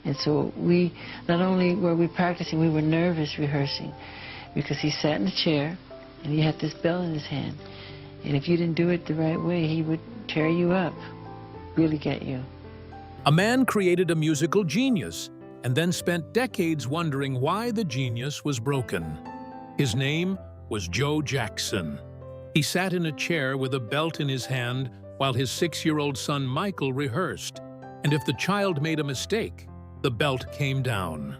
And so we, not only were we practicing, we were nervous rehearsing, because he sat in a chair and he had this bell in his hand. And if you didn't do it the right way, he would tear you up, really get you. A man created a musical genius and then spent decades wondering why the genius was broken. His name was Joe Jackson. He sat in a chair with a belt in his hand while his 6-year-old son Michael rehearsed, and if the child made a mistake, the belt came down.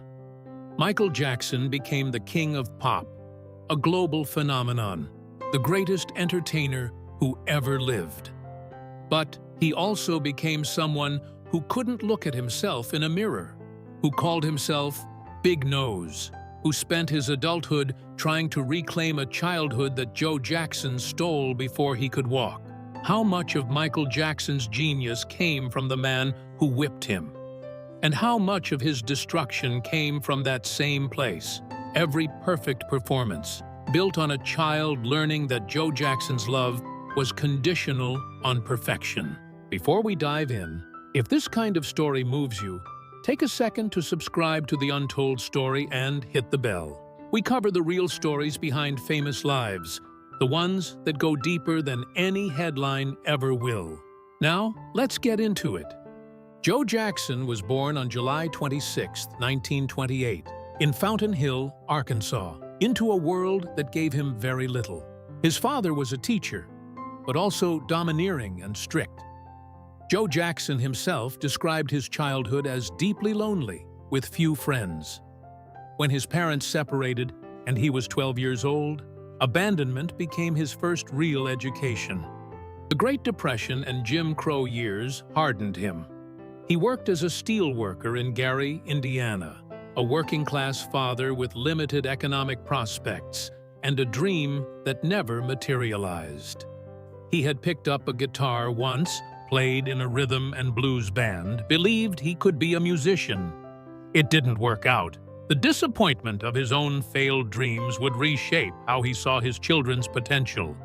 Michael Jackson became the king of pop, a global phenomenon, the greatest entertainer who ever lived. But he also became someone who couldn't look at himself in a mirror, who called himself Big Nose, who spent his adulthood trying to reclaim a childhood that Joe Jackson stole before he could walk. How much of Michael Jackson's genius came from the man who whipped him? And how much of his destruction came from that same place? Every perfect performance, built on a child learning that Joe Jackson's love was conditional on perfection. Before we dive in, if this kind of story moves you, take a second to subscribe to the Untold story and hit the bell. We cover the real stories behind famous lives, the ones that go deeper than any headline ever will. Now, let's get into it. Joe Jackson was born on July 26, 1928, in Fountain Hill, Arkansas, into a world that gave him very little. His father was a teacher, but also domineering and strict. Joe Jackson himself described his childhood as deeply lonely, with few friends. When his parents separated and he was 12 years old, abandonment became his first real education. The Great Depression and Jim Crow years hardened him. He worked as a steel worker in Gary, Indiana, a working-class father with limited economic prospects and a dream that never materialized. He had picked up a guitar once, played in a rhythm and blues band, believed he could be a musician. It didn't work out. The disappointment of his own failed dreams would reshape how he saw his children's potential.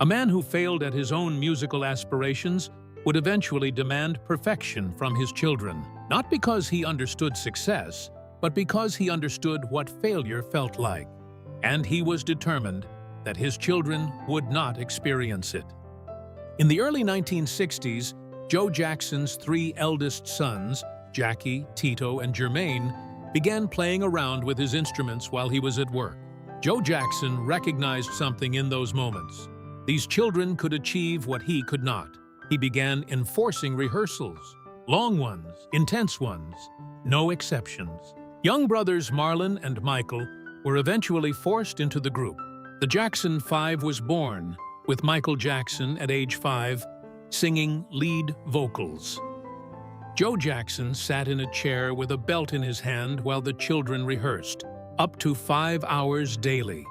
A man who failed at his own musical aspirations would eventually demand perfection from his children, not because he understood success, but because he understood what failure felt like. And he was determined that his children would not experience it. In the early 1960s, Joe Jackson's 3 eldest sons, Jackie, Tito, and Jermaine, began playing around with his instruments while he was at work. Joe Jackson recognized something in those moments. These children could achieve what he could not. He began enforcing rehearsals, long ones, intense ones, no exceptions. Young brothers Marlon and Michael were eventually forced into the group. The Jackson 5 was born, with Michael Jackson at age 5 singing lead vocals. Joe Jackson sat in a chair with a belt in his hand while the children rehearsed, up to 5 hours daily.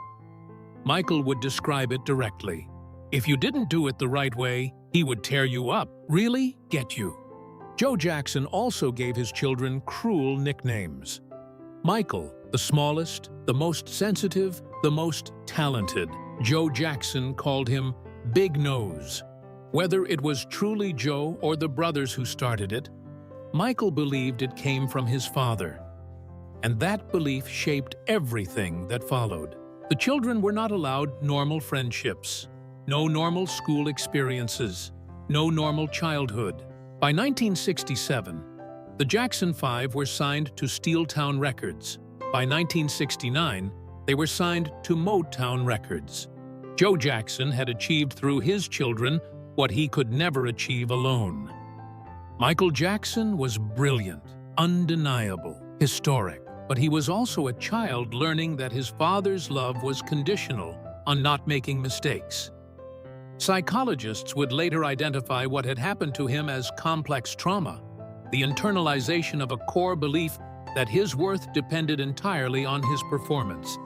Michael would describe it directly. If you didn't do it the right way, he would tear you up, really get you. Joe Jackson also gave his children cruel nicknames. Michael, the smallest, the most sensitive, the most talented. Joe Jackson called him Big Nose. Whether it was truly Joe or the brothers who started it, Michael believed it came from his father. And that belief shaped everything that followed. The children were not allowed normal friendships, no normal school experiences, no normal childhood. By 1967, the Jackson 5 were signed to Steeltown Records. By 1969, they were signed to Motown Records. Joe Jackson had achieved through his children what he could never achieve alone. Michael Jackson was brilliant, undeniable, historic, but he was also a child learning that his father's love was conditional on not making mistakes. Psychologists would later identify what had happened to him as complex trauma, the internalization of a core belief that his worth depended entirely on his performance.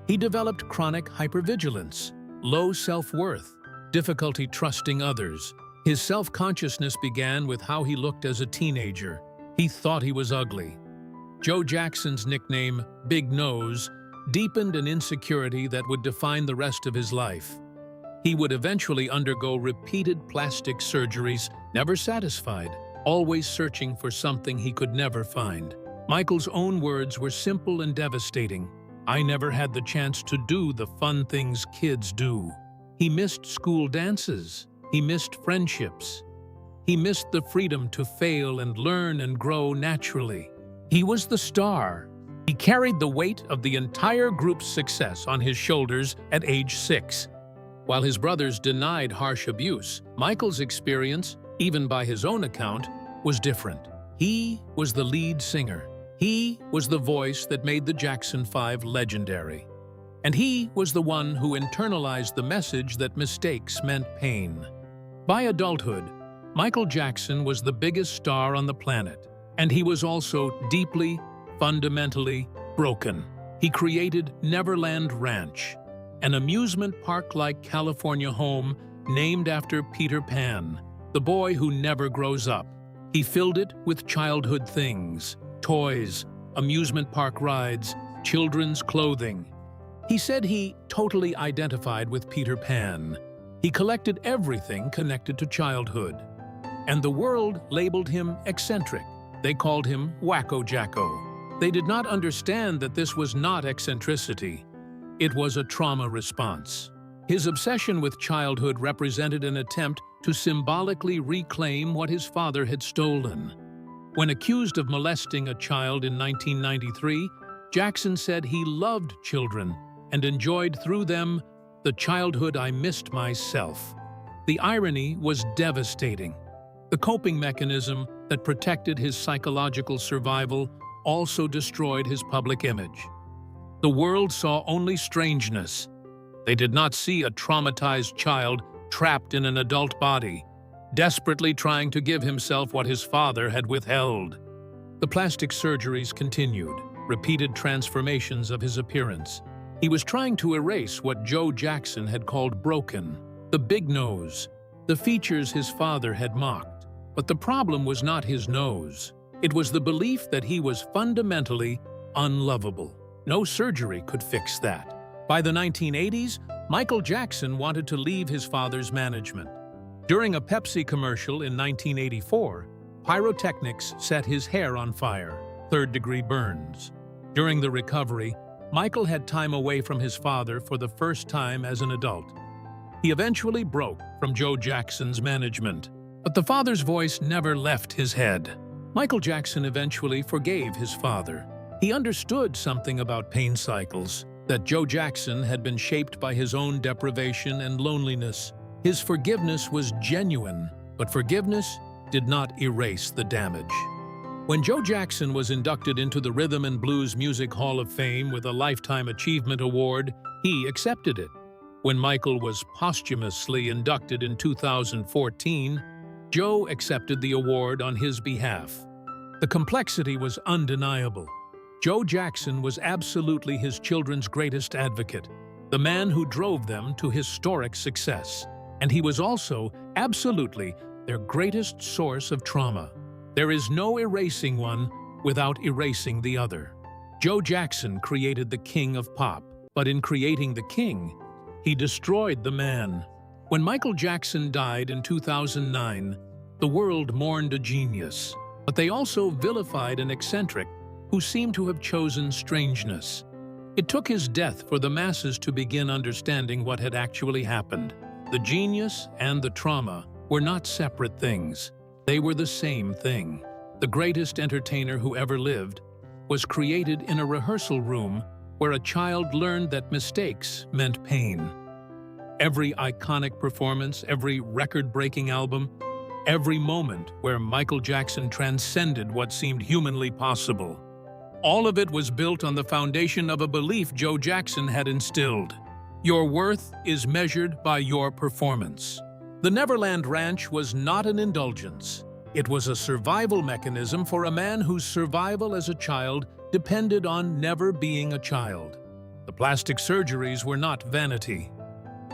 He developed chronic hypervigilance, low self-worth, difficulty trusting others. His self-consciousness began with how he looked as a teenager. He thought he was ugly. Joe Jackson's nickname, Big Nose, deepened an insecurity that would define the rest of his life. He would eventually undergo repeated plastic surgeries, never satisfied. always searching for something he could never find. Michael's own words were simple and devastating. "I never had the chance to do the fun things kids do." He missed school dances. He missed friendships. He missed the freedom to fail and learn and grow naturally. He was the star. He carried the weight of the entire group's success on his shoulders at age 6. While his brothers denied harsh abuse, Michael's experience, even by his own account, was different. He was the lead singer. He was the voice that made the Jackson 5 legendary. And he was the one who internalized the message that mistakes meant pain. By adulthood, Michael Jackson was the biggest star on the planet, and he was also deeply, fundamentally broken. He created Neverland Ranch, an amusement park-like California home named after Peter Pan, the boy who never grows up. He filled it with childhood things, toys, amusement park rides, children's clothing. He said he totally identified with Peter Pan. He collected everything connected to childhood. And the world labeled him eccentric. They called him Wacko Jacko. They did not understand that this was not eccentricity. It was a trauma response. His obsession with childhood represented an attempt to symbolically reclaim what his father had stolen. When accused of molesting a child in 1993, Jackson said he loved children and enjoyed through them the childhood I missed myself. The irony was devastating. The coping mechanism that protected his psychological survival also destroyed his public image. The world saw only strangeness. They did not see a traumatized child trapped in an adult body, desperately trying to give himself what his father had withheld. The plastic surgeries continued, repeated transformations of his appearance. He was trying to erase what Joe Jackson had called broken, the big nose, the features his father had mocked. But the problem was not his nose. It was the belief that he was fundamentally unlovable. No surgery could fix that. By the 1980s, Michael Jackson wanted to leave his father's management. During a Pepsi commercial in 1984, pyrotechnics set his hair on fire, third-degree burns. During the recovery, Michael had time away from his father for the first time as an adult. He eventually broke from Joe Jackson's management, but the father's voice never left his head. Michael Jackson eventually forgave his father. He understood something about pain cycles, that Joe Jackson had been shaped by his own deprivation and loneliness. His forgiveness was genuine, but forgiveness did not erase the damage. When Joe Jackson was inducted into the Rhythm and Blues Music Hall of Fame with a Lifetime Achievement Award, he accepted it. When Michael was posthumously inducted in 2014, Joe accepted the award on his behalf. The complexity was undeniable. Joe Jackson was absolutely his children's greatest advocate, the man who drove them to historic success. And he was also absolutely their greatest source of trauma. There is no erasing one without erasing the other. Joe Jackson created the king of pop, but in creating the king, he destroyed the man. When Michael Jackson died in 2009, the world mourned a genius, but they also vilified an eccentric who seemed to have chosen strangeness. It took his death for the masses to begin understanding what had actually happened. The genius and the trauma were not separate things. They were the same thing. The greatest entertainer who ever lived was created in a rehearsal room where a child learned that mistakes meant pain. Every iconic performance, every record-breaking album, every moment where Michael Jackson transcended what seemed humanly possible. All of it was built on the foundation of a belief Joe Jackson had instilled. Your worth is measured by your performance. The Neverland Ranch was not an indulgence. It was a survival mechanism for a man whose survival as a child depended on never being a child. The plastic surgeries were not vanity.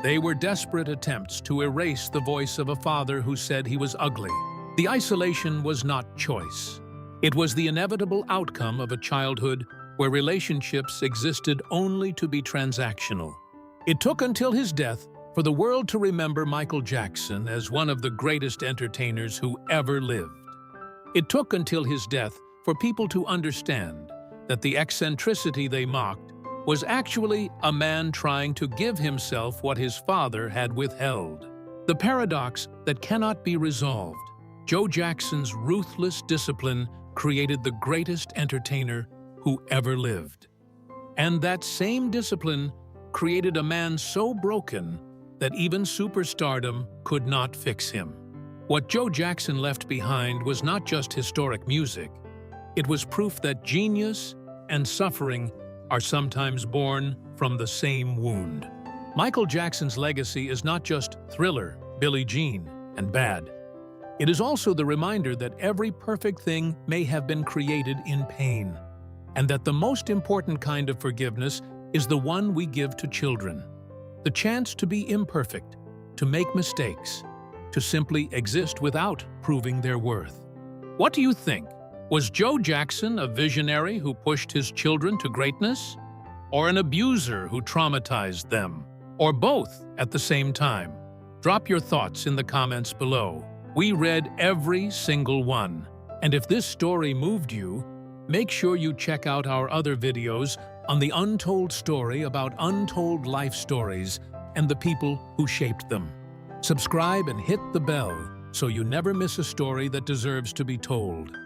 They were desperate attempts to erase the voice of a father who said he was ugly. The isolation was not choice. It was the inevitable outcome of a childhood where relationships existed only to be transactional. It took until his death for the world to remember Michael Jackson as one of the greatest entertainers who ever lived. It took until his death for people to understand that the eccentricity they mocked was actually a man trying to give himself what his father had withheld. The paradox that cannot be resolved. Joe Jackson's ruthless discipline created the greatest entertainer who ever lived. And that same discipline created a man so broken that even superstardom could not fix him. What Joe Jackson left behind was not just historic music. It was proof that genius and suffering are sometimes born from the same wound. Michael Jackson's legacy is not just Thriller, Billie Jean, and Bad. It is also the reminder that every perfect thing may have been created in pain, and that the most important kind of forgiveness is the one we give to children. The chance to be imperfect, to make mistakes, to simply exist without proving their worth. What do you think? Was Joe Jackson a visionary who pushed his children to greatness? Or an abuser who traumatized them? Or both at the same time? Drop your thoughts in the comments below. We read every single one. And if this story moved you, make sure you check out our other videos on the untold story about untold life stories and the people who shaped them. Subscribe and hit the bell so you never miss a story that deserves to be told.